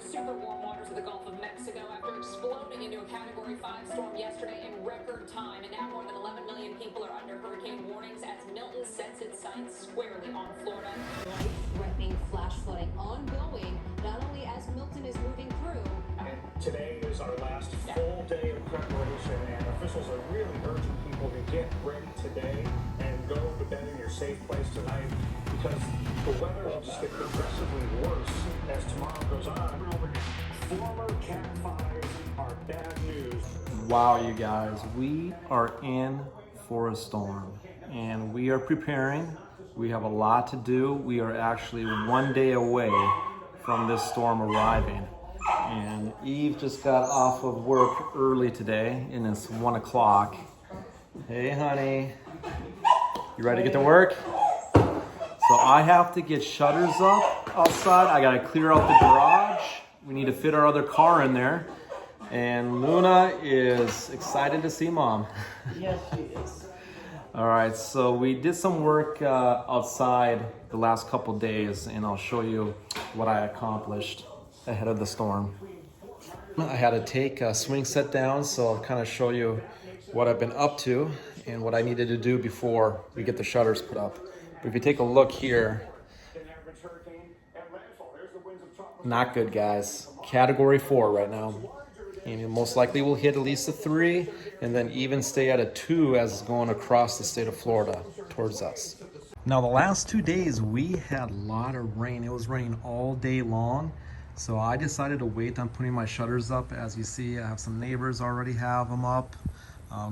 the super warm waters of the Gulf of Mexico after exploding into a Category 5 storm yesterday in record time. And now more than 11 million people are under hurricane warnings as Milton sets its sights squarely on Florida. Life-threatening flash flooding ongoing, not only as Milton is moving through. And today is our last full day of preparation, and officials are really urging people to get ready today and go to bed in your safe place tonight, because the weather will just get progressively worse as tomorrow goes on. Former Cat 5s are bad news. Wow, you guys, we are in for a storm and we are preparing. We have a lot to do. We are actually 1 day away from this storm arriving. And Eve just got off of work early today and it's 1 o'clock. Hey, honey, you ready to get to work? So I have to get shutters up outside. I gotta clear out the garage. We need to fit our other car in there. And Luna is excited to see Mom. Yes, she is. All right, so we did some work outside the last couple days, and I'll show you what I accomplished ahead of the storm. I had to take a swing set down, so I'll kind of show you what I've been up to and what I needed to do before we get the shutters put up. But if you take a look here, not good, guys. Category 4 right now. And it most likely will hit at least a 3 and then even stay at a 2 as it's going across the state of Florida towards us. Now the last 2 days we had a lot of rain. It was raining all day long. So I decided to wait on putting my shutters up. As you see, I have some neighbors already have them up.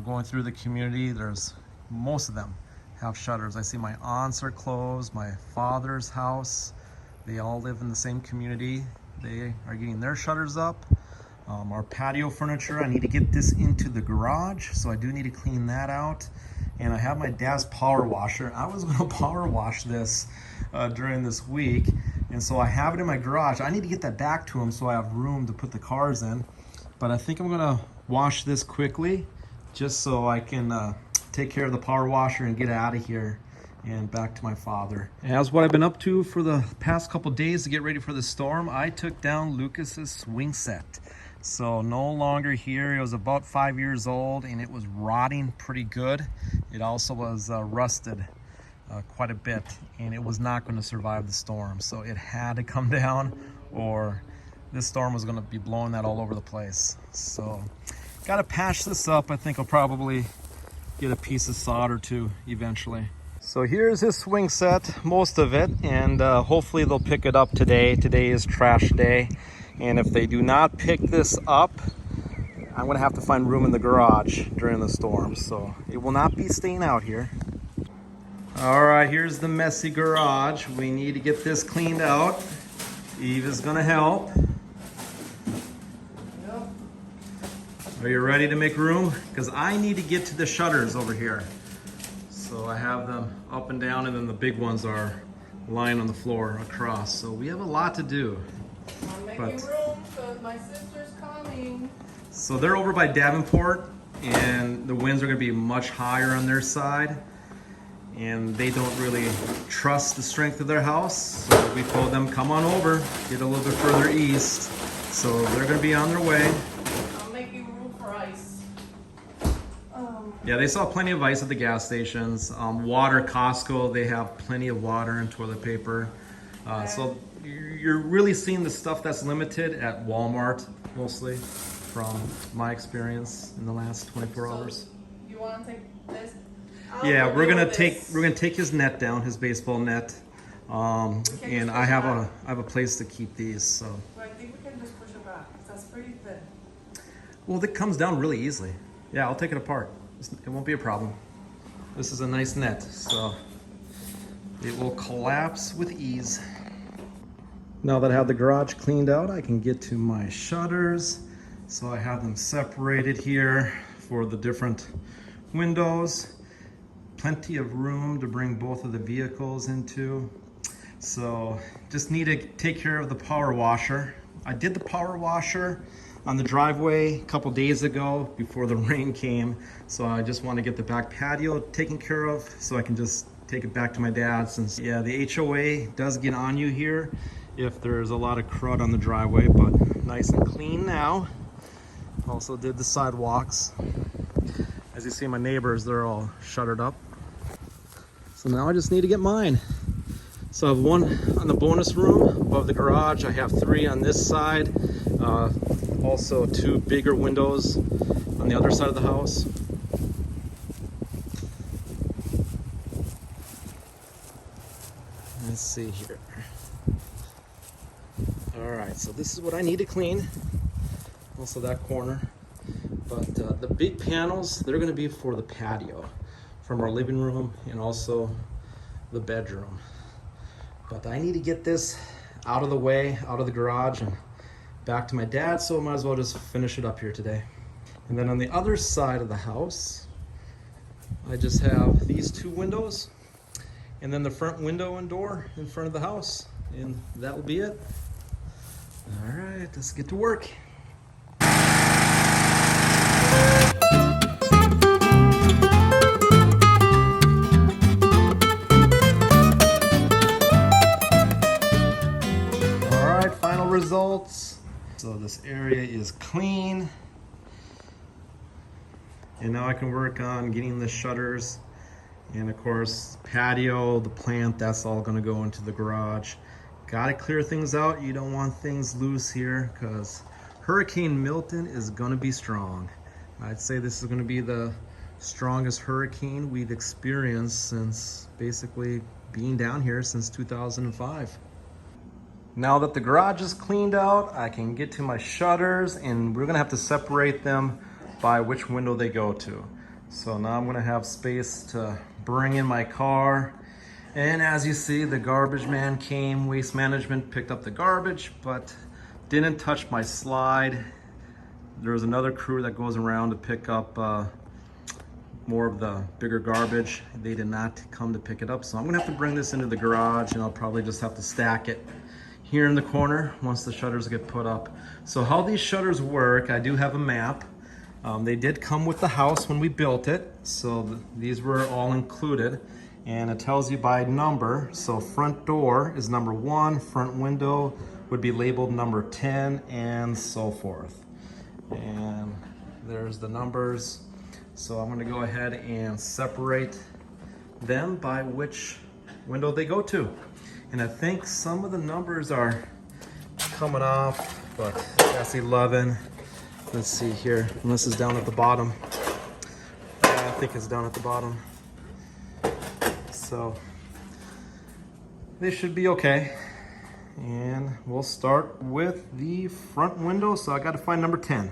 Going through the community, there's most of them have shutters. I see my aunts are closed, my father's house. They all live in the same community. They are getting their shutters up. Our patio furniture, I need to get this into the garage, so I do need to clean that out. And I have my dad's power washer. I was gonna power wash this during this week, and so I have it in my garage. I need to get that back to him so I have room to put the cars in. But I think I'm gonna wash this quickly, just so I can take care of the power washer and get out of here and back to my father. As what I've been up to for the past couple days to get ready for the storm, I took down Lucas's swing set. So no longer here. It was about 5 years old and it was rotting pretty good. It also was rusted quite a bit, and it was not going to survive the storm. So it had to come down, or this storm was going to be blowing that all over the place. So got to patch this up. I think I'll probably get a piece of sod or two eventually. So here's his swing set, most of it, and hopefully they'll pick it up today. Today is trash day. And if they do not pick this up, I'm gonna have to find room in the garage during the storm. So it will not be staying out here. All right, here's the messy garage. We need to get this cleaned out. Eve is gonna help. Yep. Are you ready to make room? Because I need to get to the shutters over here. So I have them up and down, and then the big ones are lying on the floor across. So we have a lot to do. I'm making room because my sister's coming. So they're over by Davenport, and the winds are going to be much higher on their side, and they don't really trust the strength of their house. So we told them, come on over, get a little bit further east. So they're going to be on their way. I'm making room for ice. Yeah, they saw plenty of ice at the gas stations. Water, Costco, they have plenty of water and toilet paper. So you're really seeing the stuff that's limited at Walmart, mostly, from my experience in the last 24 hours. You want to take this? Yeah, we're gonna take his net down, his baseball net, and I have a place to keep these. So. But I think we can just push it back. That's pretty thin. Well, it comes down really easily. Yeah, I'll take it apart. It won't be a problem. This is a nice net, so it will collapse with ease. Now that I have the garage cleaned out, I can get to my shutters. So I have them separated here for the different windows. Plenty of room to bring both of the vehicles into. So just need to take care of the power washer. I did the power washer on the driveway a couple days ago before the rain came. So I just want to get the back patio taken care of so I can just take it back to my dad, since yeah, the HOA does get on you here if there's a lot of crud on the driveway, but nice and clean now. Also did the sidewalks. As you see, my neighbors, they're all shuttered up. So now I just need to get mine. So I have one on the bonus room above the garage. I have 3 on this side. Also 2 bigger windows on the other side of the house. Let's see here. All right, so this is what I need to clean. Also that corner. But the big panels, they're gonna be for the patio from our living room and also the bedroom. But I need to get this out of the way, out of the garage and back to my dad, so I might as well just finish it up here today. And then on the other side of the house, I just have these 2 windows and then the front window and door in front of the house, and that will be it. All right, let's get to work. Results. So this area is clean, and now I can work on getting the shutters, and of course patio, the plant, that's all going to go into the garage. Got to clear things out. You don't want things loose here because Hurricane Milton is going to be strong. I'd say this is going to be the strongest hurricane we've experienced since basically being down here since 2005. Now that the garage is cleaned out, I can get to my shutters, and we're gonna have to separate them by which window they go to. So now I'm gonna have space to bring in my car. And as you see, the garbage man came, Waste Management picked up the garbage, but didn't touch my slide. There was another crew that goes around to pick up more of the bigger garbage. They did not come to pick it up. So I'm gonna have to bring this into the garage, and I'll probably just have to stack it here in the corner once the shutters get put up. So how these shutters work, I do have a map. They did come with the house when we built it, so these were all included, and it tells you by number. So front door is number 1, front window would be labeled number 10, and so forth. And there's the numbers. So I'm gonna go ahead and separate them by which window they go to. And I think some of the numbers are coming off, but that's 11. Let's see here, and this is down at the bottom. Yeah, I think it's down at the bottom. So they should be okay. And we'll start with the front window. So I got to find number 10.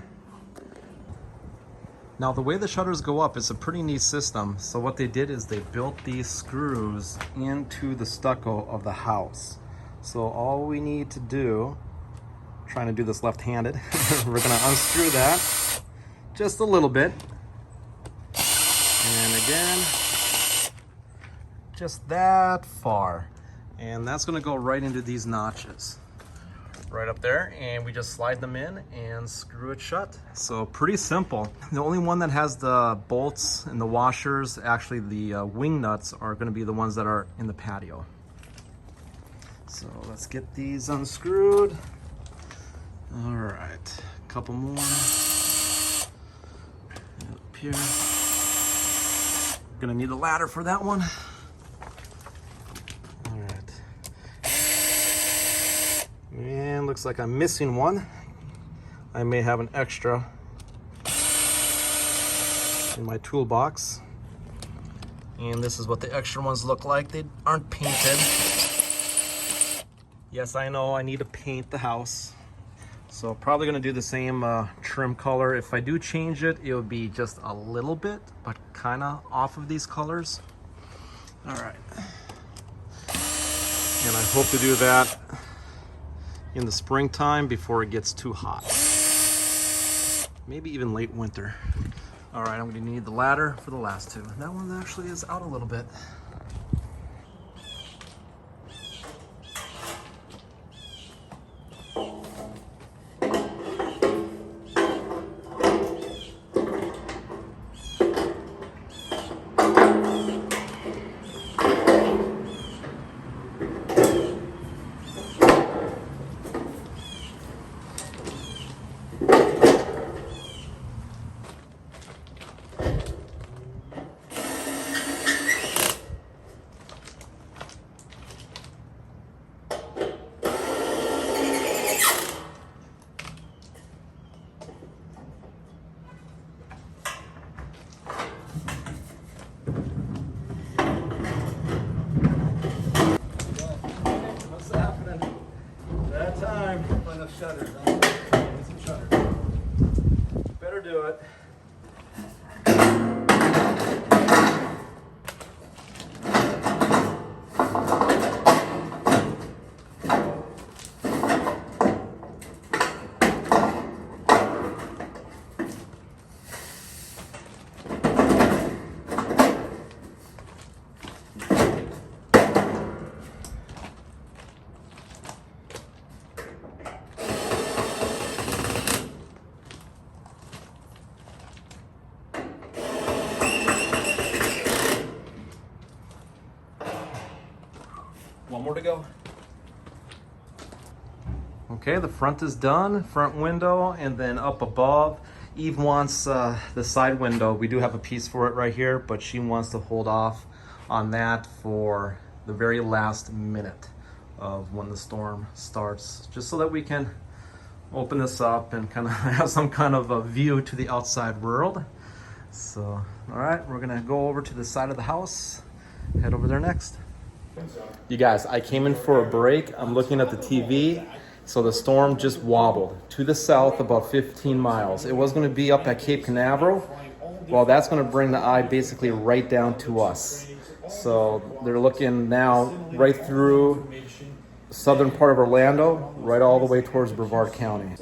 Now the way the shutters go up, it's a pretty neat system. So what they did is they built these screws into the stucco of the house. So all we need to do, trying to do this left-handed, we're gonna unscrew that just a little bit. And again, just that far. And that's gonna go right into these notches. Right up there, and we just slide them in and screw it shut. So pretty simple. The only one that has the bolts and the washers, actually the wing nuts, are going to be the ones that are in the patio. So let's get these unscrewed. All right, a couple more up here. Gonna need a ladder for that one. And looks like I'm missing one. I may have an extra in my toolbox. And this is what the extra ones look like. They aren't painted. Yes, I know I need to paint the house. So probably gonna do the same trim color. If I do change it, it would be just a little bit, but kinda off of these colors. All right. And I hope to do that in the springtime before it gets too hot. Maybe even late winter. All right, I'm gonna need the ladder for the last 2. That one actually is out a little bit. about time. Find those shutters. Get some shutters. Better do it. One more to go. Okay, the front is done, front window, and then up above, Eve wants the side window. We do have a piece for it right here, but she wants to hold off on that for the very last minute of when the storm starts, just so that we can open this up and kind of have some kind of a view to the outside world. So, all right, we're gonna go over to the side of the house, head over there next. You guys, I came in for a break. I'm looking at the TV. So the storm just wobbled to the south about 15 miles. It was going to be up at Cape Canaveral. Well, that's going to bring the eye basically right down to us. So they're looking now right through southern part of Orlando, right all the way towards Brevard County.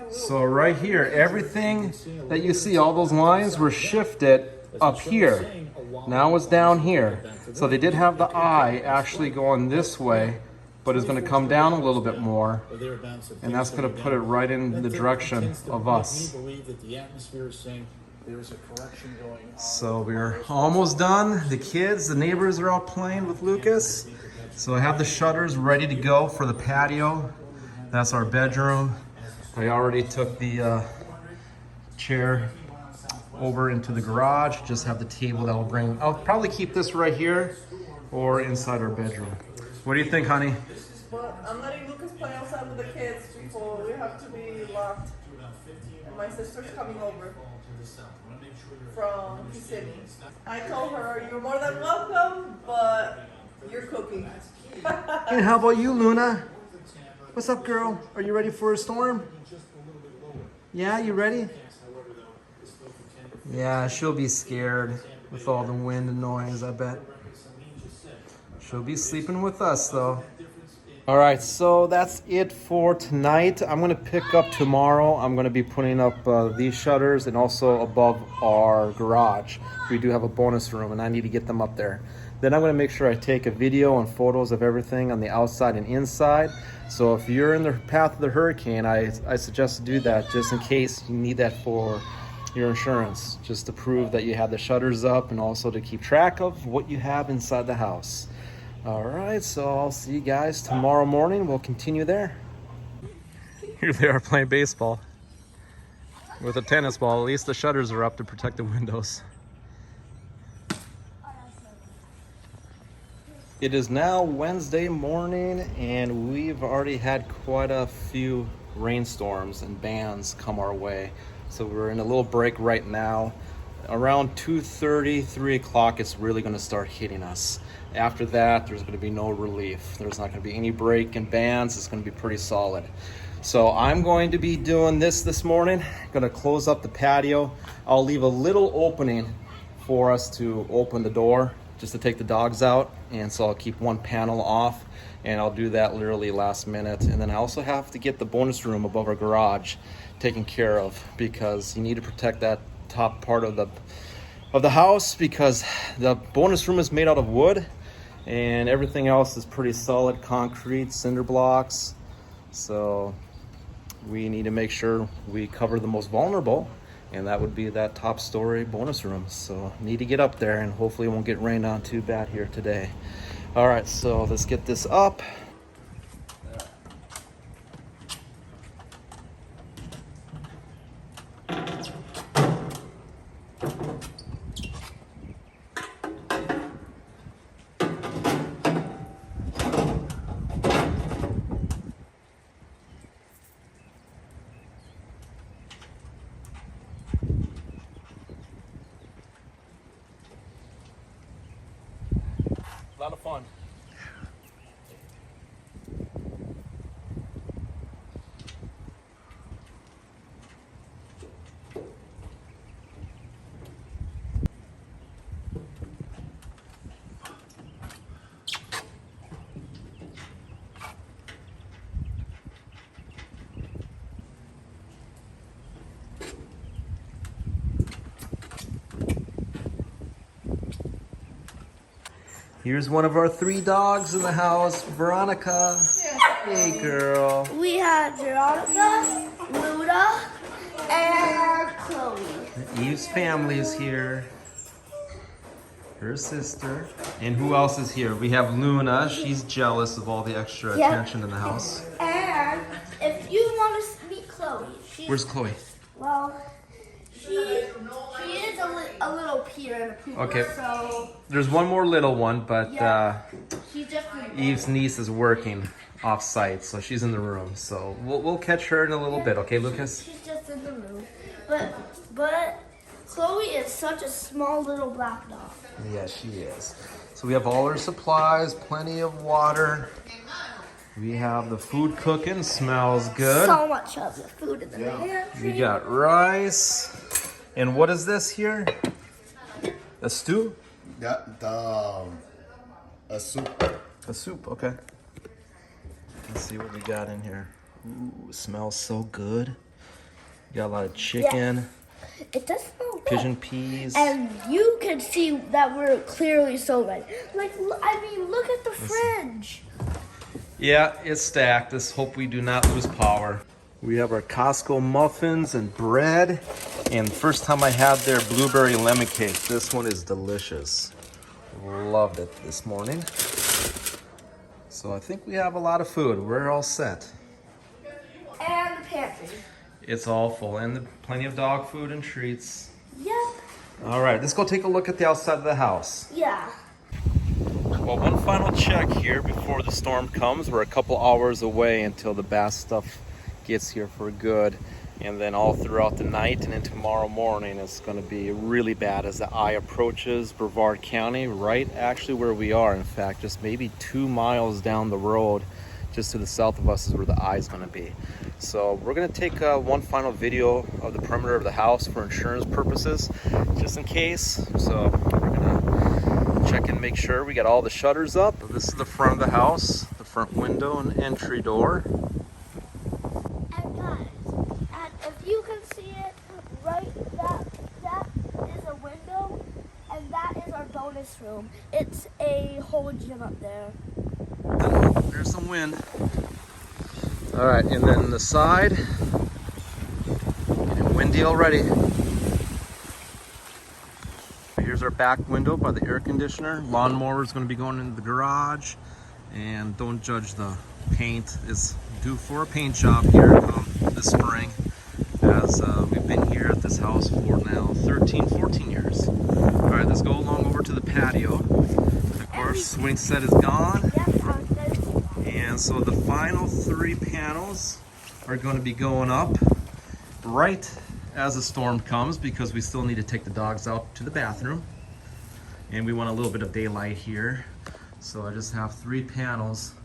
So right here, everything that you see, all those lines were shifted up here. Now it's down here. So they did have the eye actually going this way, but it's going to come down a little bit more, and that's going to put it right in the direction of us. So we're almost done. The kids, the neighbors are out playing with Lucas. So I have the shutters ready to go for the patio. That's our bedroom. I already took the chair over into the garage. Just have the table that will bring. I'll probably keep this right here or inside our bedroom. What do you think, honey? But I'm letting Lucas play outside with the kids before we have to be locked. And my sister's coming over from the city. I told her you're more than welcome, but you're cooking. And how about you, Luna? What's up, girl? Are you ready for a storm? Yeah, you ready? Yeah, she'll be scared with all the wind and noise, I bet. She'll be sleeping with us, though. All right, so that's it for tonight. I'm going to pick up tomorrow. I'm going to be putting up these shutters and also above our garage. We do have a bonus room, and I need to get them up there. Then I'm going to make sure I take a video and photos of everything on the outside and inside. So if you're in the path of the hurricane, I suggest to do that just in case you need that for your insurance, just to prove that you have the shutters up and also to keep track of what you have inside the house. All right, so I'll see you guys tomorrow morning. We'll continue there. Here they are playing baseball with a tennis ball. At least the shutters are up to protect the windows. It is now Wednesday morning, and we've already had quite a few rainstorms and bans come our way. So we're in a little break right now. Around 2:30, 3 o'clock, it's really going to start hitting us. After that, there's going to be no relief. There's not going to be any break and bans. It's going to be pretty solid. So I'm going to be doing this morning. Going to close up the patio. I'll leave a little opening for us to open the door just to take the dogs out. And so I'll keep one panel off, and I'll do that literally last minute. And then I also have to get the bonus room above our garage taken care of, because you need to protect that top part of the house, because the bonus room is made out of wood and everything else is pretty solid concrete, cinder blocks. So we need to make sure we cover the most vulnerable, and that would be that top story bonus room. So need to get up there, and hopefully it won't get rained on too bad here today. All right, so let's get this up. A lot of fun. Here's one of our 3 dogs in the house, Veronica. Hey, girl. We have Veronica, Luna, and Chloe. Eve's family is here. Her sister. And who else is here? We have Luna. She's jealous of all the extra Yep. attention in the house. And if you want to meet Chloe, Where's Chloe? well, she is a little Peter and a Pooper. Okay. So There's one more little one, but she's just Eve's niece is working off-site, so she's in the room. So we'll catch her in a little bit, okay, Lucas? She's just in the room. But Chloe is such a small little black dog. Yeah, she is. So we have all our supplies, plenty of water. We have the food cooking, smells good. So much of the food in the pantry. We got rice. And what is this here? A stew? Yeah, a soup. A soup, okay. Let's see what we got in here. Ooh, it smells so good. We got a lot of chicken, It does smell good. pigeon peas. And you can see that we're clearly so red. Like, I mean, look at the fridge. Yeah, it's stacked. Let's hope we do not lose power. We have our Costco muffins and bread. And first time I had their blueberry lemon cake. This one is delicious. Loved it this morning. So I think we have a lot of food. We're all set. And the pantry. It's all full. And plenty of dog food and treats. Yep. All right, let's go take a look at the outside of the house. Yeah. Well, one final check here before the storm comes. We're a couple hours away until the bass stuff gets here for good. And then all throughout the night and into tomorrow morning, it's going to be really bad as the eye approaches Brevard County, right actually where we are. In fact, just maybe 2 miles down the road, just to the south of us is where the eye is going to be. So we're going to take one final video of the perimeter of the house for insurance purposes, just in case. So we're going to check and make sure we got all the shutters up. This is the front of the house, the front window and entry door. And guys, and if you can see it, right, that is a window, and that is our bonus room. It's a whole gym up there. There's some wind. All right, and then the side, getting windy already. Here's our back window by the air conditioner. Lawnmower is going to be going into the garage. And don't judge the paint. It's due for a paint job here this spring, as we've been here at this house for now 13, 14 years. All right, let's go along over to the patio. Of course, swing set is gone. And so the final 3 panels are going to be going up right as the storm comes, because we still need to take the dogs out to the bathroom. And we want a little bit of daylight here. So I just have 3 panels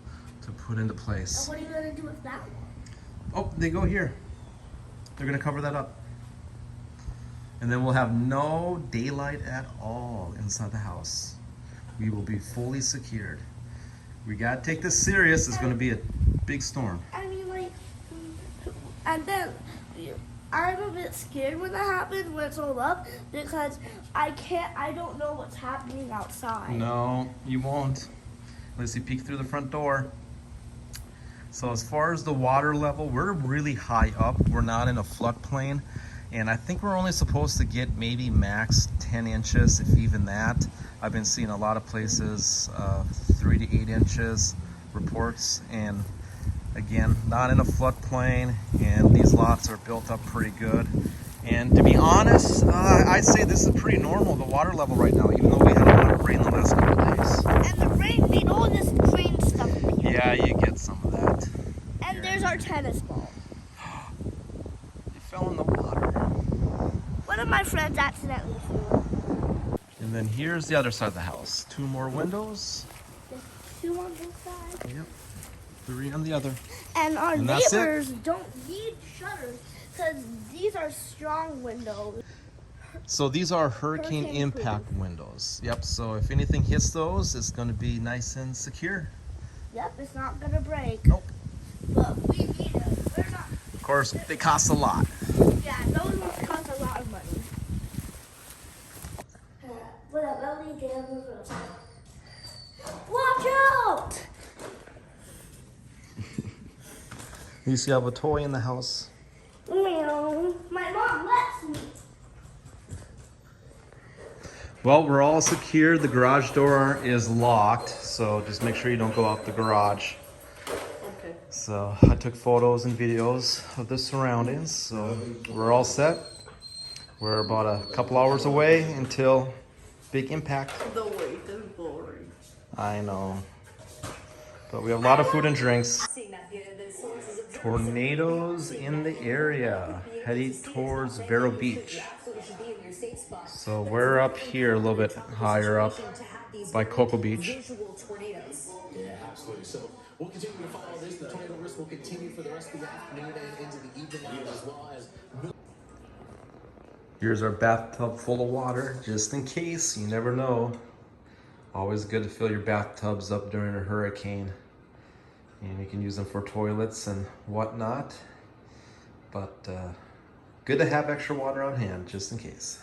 to put into place. What are you going to do with that one? Oh, they go here. They're going to cover that up. And then we'll have no daylight at all inside the house. We will be fully secured. We got to take this serious. It's going to be a big storm. I mean, like, and then I'm a bit scared when that happens, when it's all up, because I don't know what's happening outside. No, you won't. Let's see, peek through the front door. So as far as the water level, we're really high up. We're not in a floodplain. And I think we're only supposed to get maybe max 10 inches, if even that. I've been seeing a lot of places 3 to 8 inches reports. And again, not in a floodplain. And these lots are built up pretty good. And to be honest, I'd say this is pretty normal, the water level right now, even though we had a lot of rain the last couple of days. And the rain made all this green stuff appear. Yeah, you get some of that. And there's our tennis ball. It fell in the water. One of my friends accidentally threw. And then here's the other side of the house. 2 more windows. There's 2 on this side. Yep. 3 on the other. And our And that's it. neighbors don't need shutters because these are strong windows. So these are hurricane Hurricane impact windows. Yep, so if anything hits those, it's going to be nice and secure. Yep, it's not gonna break. Nope. But we need it. We're not. Of course, they cost a lot. Yeah, those ones cost a lot of money. least you have a toy in the house. Meow. My mom lets me. Well, we're all secure. The garage door is locked, so just make sure you don't go out the garage. Okay. So I took photos and videos of the surroundings, so we're all set. We're about a couple hours away until big impact. The wait is boring. I know. But we have a lot of food and drinks. Tornadoes in the area, heading towards Vero Beach. So we're up here a little bit higher up by Cocoa Beach. Yeah, absolutely. So we'll continue to follow this. The tornado risk will continue for the rest of the afternoon and into the evening as well as. Here's our bathtub full of water, just in case. You never know. Always good to fill your bathtubs up during a hurricane. And you can use them for toilets and whatnot. But good to have extra water on hand, just in case.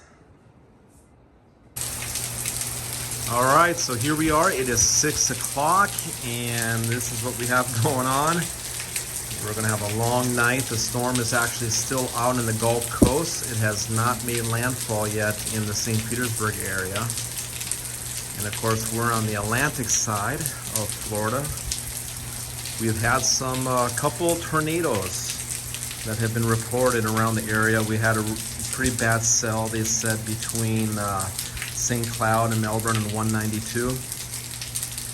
All right, so here we are. It is 6 o'clock, and this is what we have going on. We're gonna have a long night. The storm is actually still out in the Gulf Coast. It has not made landfall yet in the St. Petersburg area. And of course, we're on the Atlantic side of Florida. We've had some couple tornadoes that have been reported around the area. We had a pretty bad cell, they said, between St. Cloud and Melbourne and 192,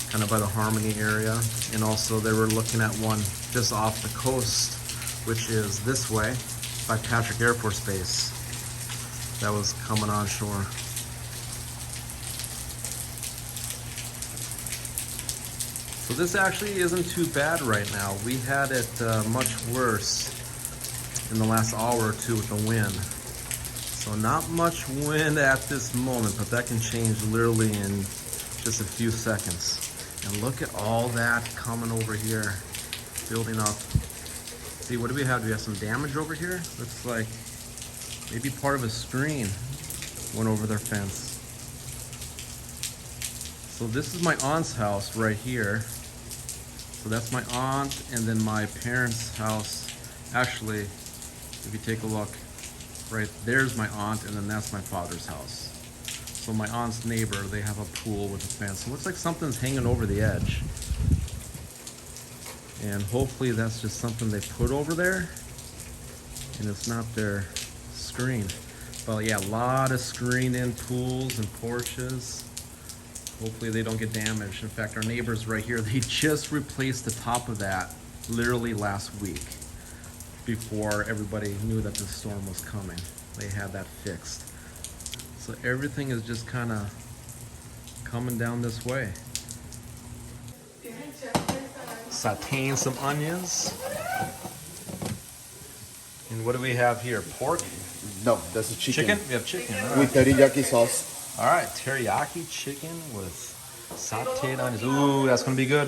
kind of by the Harmony area. And also they were looking at one just off the coast, which is this way by Patrick Air Force Base. That was coming on shore. So this actually isn't too bad right now. We had it much worse in the last hour or two with the wind. So not much wind at this moment, but that can change literally in just a few seconds. And look at all that coming over here, building up. See, what do we have? Do we have some damage over here? Looks like maybe part of a screen went over their fence. So this is my aunt's house right here. So that's my aunt, and then my parents' house. Actually, if you take a look, right there's my aunt, and then that's my father's house. So my aunt's neighbor, they have a pool with a fence. It looks like something's hanging over the edge. And hopefully that's just something they put over there, and it's not their screen. But yeah, a lot of screened-in pools and porches. Hopefully they don't get damaged. In fact, our neighbors right here, they just replaced the top of that literally last week before everybody knew that the storm was coming. They had that fixed. So everything is just kind of coming down this way. Sauteing some onions. And what do we have here? Pork? No, that's a chicken. Chicken? We have chicken. All right. With teriyaki sauce. All right, teriyaki chicken with sauteed onions. Ooh, that's gonna be good.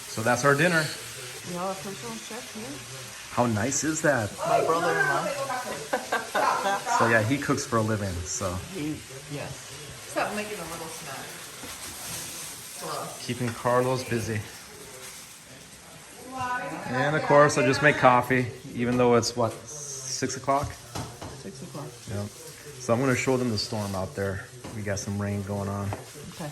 So that's our dinner. No official chef here. How nice is that? My brother-in-law. So yeah, he cooks for a living, so. Yes. Stop making a little snack for us. Keeping Carlos busy. And of course, I just make coffee, even though it's what, 6 o'clock? 6 o'clock. Yeah. So I'm gonna show them the storm out there. We got some rain going on. Okay.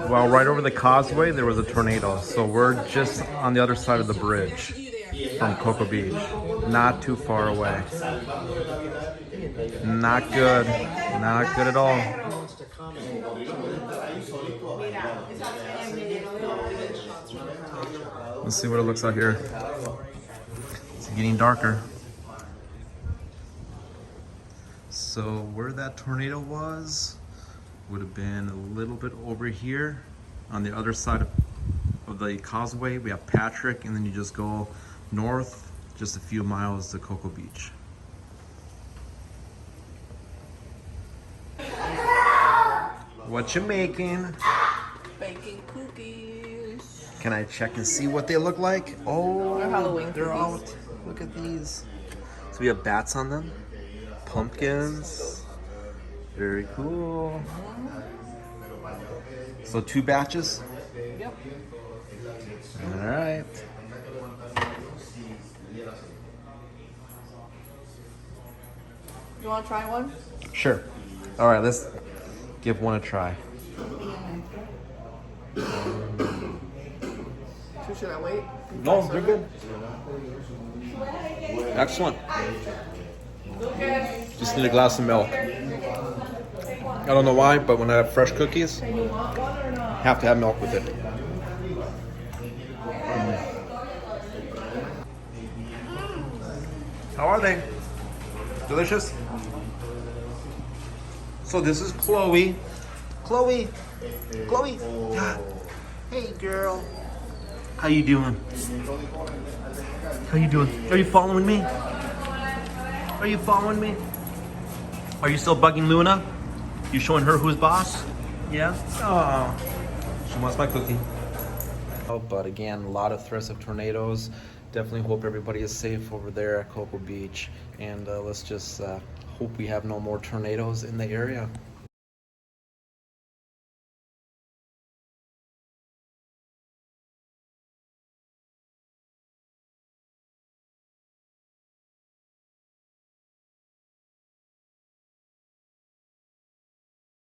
Well, right over the causeway, there was a tornado. So we're just on the other side of the bridge from Cocoa Beach. Not too far away. Not good. Not good at all. Let's see what it looks like here. It's getting darker. So where that tornado was would have been a little bit over here on the other side of the causeway. We have Patrick, and then you just go north just a few miles to Cocoa Beach. What you making? making cookies. Can I check and see what they look like? Oh, They're Halloween they're cookies. out. Look at these. So we have bats on them, pumpkins. Very cool. So 2 batches? Yep. All right. You want to try one? Sure. All right, let's give one a try. Should I wait? No, they're good. Excellent. Just need a glass of milk. I don't know why, but when I have fresh cookies, have to have milk with it. How are they? Delicious? So this is Chloe. Chloe. Chloe. Hey, girl. How you doing? How you doing? Are you following me? Are you following me? Are you still bugging Luna? You showing her who's boss? Yeah? Oh. She wants my cookie. Oh, but again, a lot of threats of tornadoes. Definitely hope everybody is safe over there at Cocoa Beach. And let's just hope we have no more tornadoes in the area.